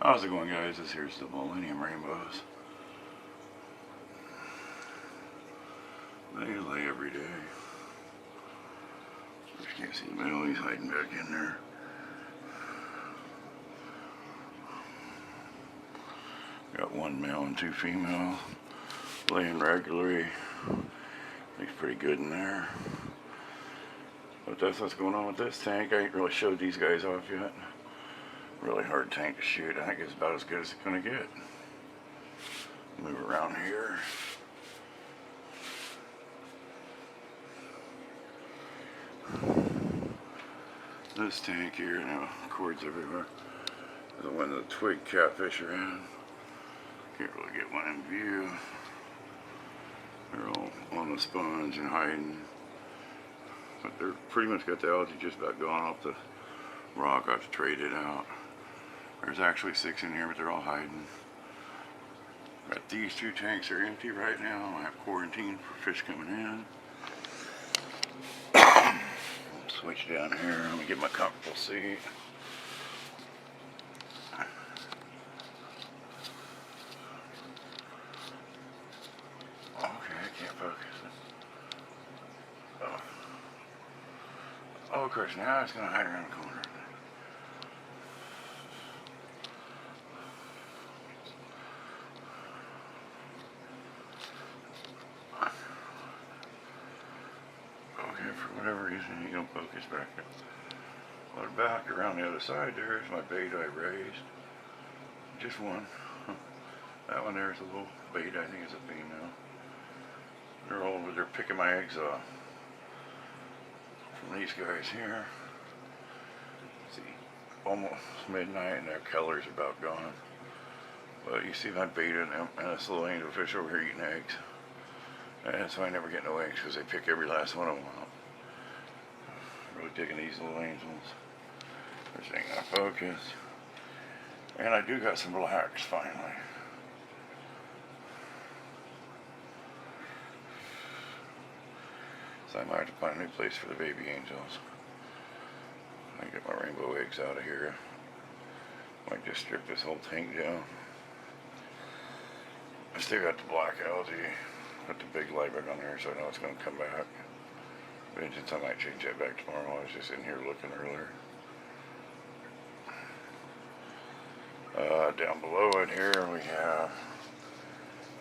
How's it going, guys? This here's the Millennium Rainbows. They lay every day. Just can't see the middle. He's hiding back in there. Got one male and two female laying regularly. Looks pretty good in there. But that's what's going on with this tank. I ain't really showed these guys off yet. Really hard tank to shoot. I think it's about as good as it's gonna get. Move around here. This tank here, now cords everywhere. The one the twig catfish are in. Can't really get one in view. They're all on the sponge and hiding. But they're pretty much got the algae just about gone off the rock. I have to trade it out. There's actually 6 in here, but they're all hiding. Got these 2 tanks are empty right now. I have quarantine for fish coming in. Switch down here. Let me get my comfortable seat. Okay, I can't focus. Oh, of course, now it's going to hide around the corner. Okay, for whatever reason, you don't focus back there. But back around the other side, there's my bait I raised. Just one. That one there's a little bait, I think it's a female. They're all over there picking my eggs off. From these guys here. See, almost midnight and their colors about gone. But you see my bait in them and this little angelfish over here eating eggs. And so I never get no eggs because they pick every last one of them out. Really digging these little angels. This ain't gonna focus. And I do got some blacks finally. So I might have to find a new place for the baby angels. I get my rainbow eggs out of here. Might just strip this whole tank down. I still got the black algae. Put the big liebig on there so I know it's going to come back. Vengeance, I might change that back tomorrow. I was just in here looking earlier. Down below it here we have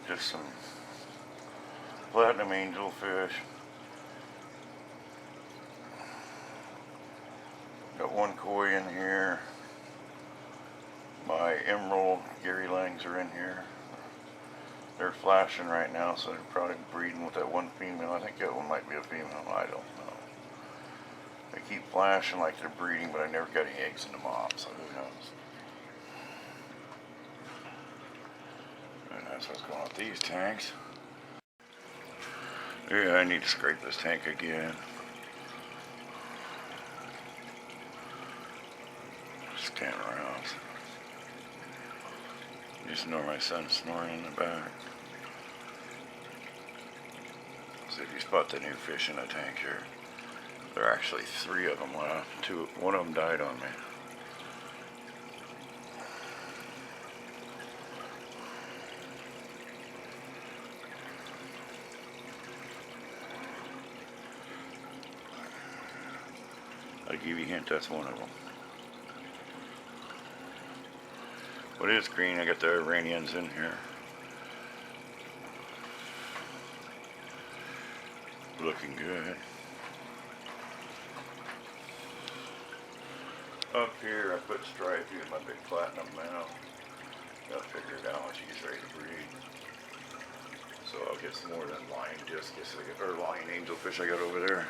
just some platinum angelfish. Got one koi in here. My emerald Gary Langs are in here. They're flashing right now, so they're probably breeding with that one female. I think that one might be a female. I don't know. They keep flashing like they're breeding, but I never got any eggs in the mom, so who knows. And that's what's going on with these tanks. Yeah, I need to scrape this tank again. Scan around. Just know my son's snoring in the back. So if you spot the new fish in the tank here, there are actually 3 of them left. One of them died on me. I'll give you a hint, that's one of them. What is green? I got the Iranians in here. Looking good. Up here I put Stripey with my big platinum male. Gotta figure it out when she's ready to breed. So I'll get some more of that lion discus, or lion angelfish I got over there.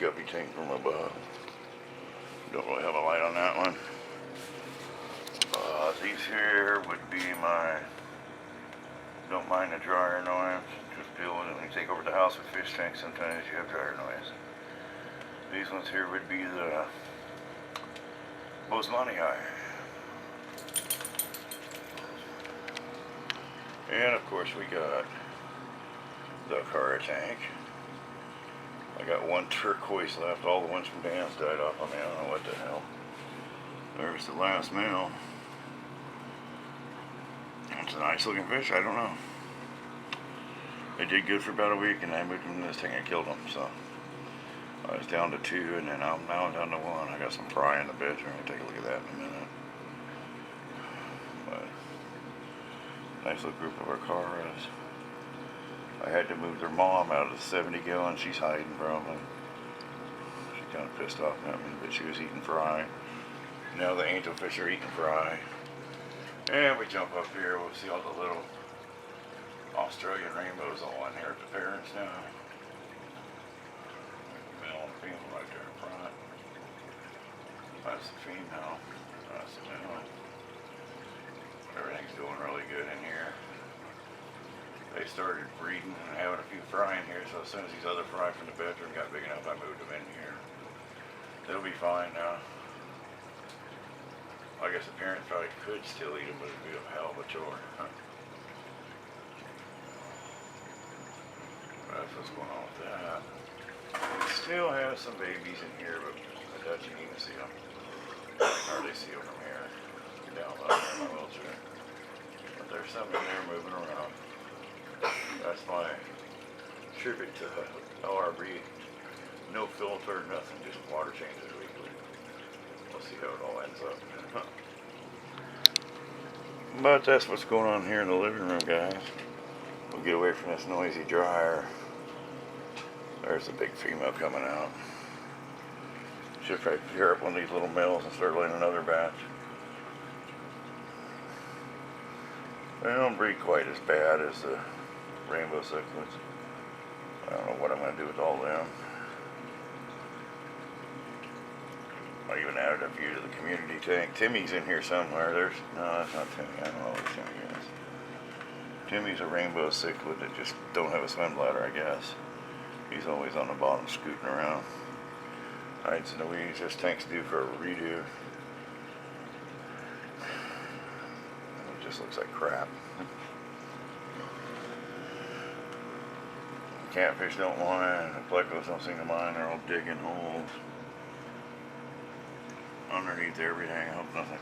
Guppy tank from above. Don't really have a light on that one. These here would be my, don't mind the dryer noise, just deal with it when you take over the house with fish tanks, sometimes you have dryer noise. These ones here would be the Boesemanii. And of course we got the Cara tank. I got one turquoise left. All the ones from Dan's died off on me. I don't know what the hell. There's the last male. It's a nice looking fish. I don't know. They did good for about a week, and I moved them to this thing and killed them. So I was down to 2, and then now I'm down to 1. I got some fry in the bed. We're gonna take a look at that in a minute. But nice little group of Arcaras. I had to move their mom out of the 70-gallon she's hiding from, and she kind of pissed off at me, but she was eating fry. Now the angelfish are eating fry. And we jump up here, we'll see all the little Australian rainbows all in here at the parents now. Male and female right there in front. That's the female. That's the male. Everything's doing really good in here. They started breeding and having a few fry in here, so as soon as these other fry from the bedroom got big enough, I moved them in here. They'll be fine now. I guess the parents probably could still eat them, but it'd be a hell of a chore. That's what's going on with that. We still have some babies in here, but I doubt you can even see them. I can hardly see them from here. Down low in my wheelchair. But there's some in there moving around. That's my tribute to LRB. No filter, nothing, just water changes weekly. We'll see how it all ends up. But that's what's going on here in the living room, guys. We'll get away from this noisy dryer. There's a big female coming out. Should try to tear up one of these little males and start laying another batch. They don't breed quite as bad as the rainbow cichlids. I don't know what I'm going to do with all of them. I even added a few to the community tank. Timmy's in here somewhere. No, that's not Timmy. I don't know what Timmy is. Timmy's a rainbow cichlid that just don't have a swim bladder, I guess. He's always on the bottom scooting around. Hides in the weeds. This tank's due for a redo. It just looks like crap. Catfish don't whine. The plecos don't seem to mind. They're all digging holes underneath everything. I hope nothing.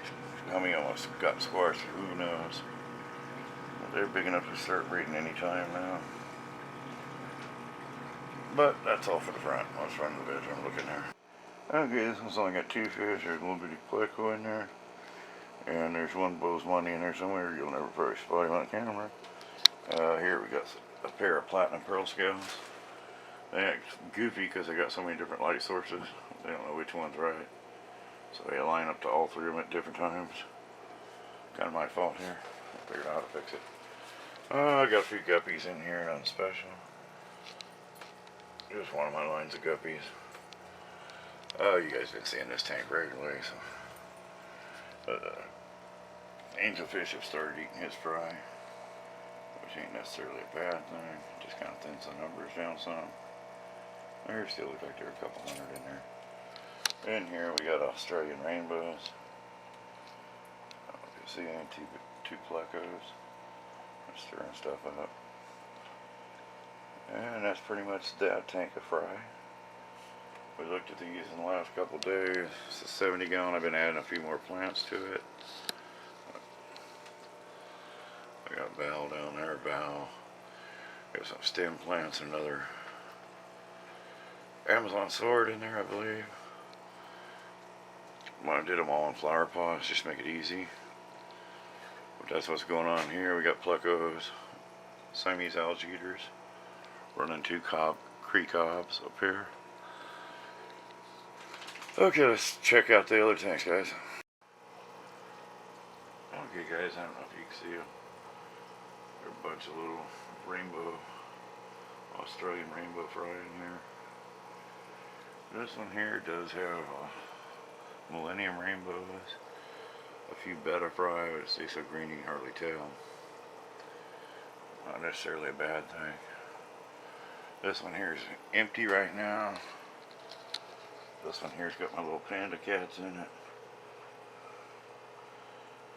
How many almost got squashed? Who knows? But they're big enough to start breeding anytime now. But that's all for the front. Let's run to the bedroom. Look in there. Okay, this one's only got 2 fish. There's a little bitty pleco in there, and there's one bosunny in there somewhere. You'll never probably spot him on camera. Here we got a pair of platinum pearl scales. They act goofy because they got so many different light sources. They don't know which one's right. So they line up to all 3 of them at different times. Kind of my fault here. I figured out how to fix it. I got a few guppies in here on special. Just one of my lines of guppies. You guys been seeing this tank regularly, so. Angelfish have started eating his fry, which ain't necessarily a bad thing. Just kind of thins the numbers down some. There still looks like there are a couple hundred in there. In here we got Australian rainbows. I don't know if you see two plecos. I'm stirring stuff up. And that's pretty much that tank of fry. We looked at these in the last couple of days. It's a 70 gallon. I've been adding a few more plants to it. I got Val down there, Val. Got some stem plants and another Amazon sword in there, I believe. I did them all in flower pots, just to make it easy. But that's what's going on here. We got plecos, Siamese algae eaters, running 2 creek cobs up here. Okay, let's check out the other tanks, guys. Okay, guys, I don't know if you can see them. There are a bunch of little rainbow, Australian rainbow fry in here. This one here does have Millennium rainbows, a few betta fry, but it's so green you can hardly tell. Not necessarily a bad thing. This one here is empty right now. This one here's got my little panda cats in it.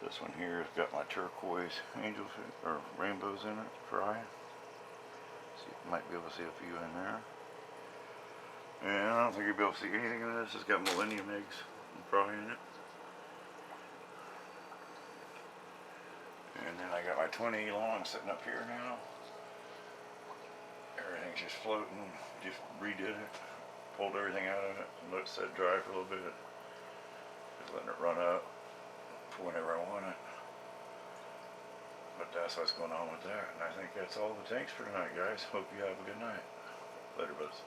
This one here has got my turquoise angelfish or rainbows in it, fry. So you might be able to see a few in there. And I don't think you'll be able to see anything in this. It's got Millennium eggs probably in it. And then I got my 20 long sitting up here now. Everything's just floating. Just redid it. Pulled everything out of it. Let it set dry for a little bit. Just letting it run up for whenever I want it. But that's what's going on with that. And I think that's all the tanks for tonight, guys. Hope you have a good night. Later, buzz.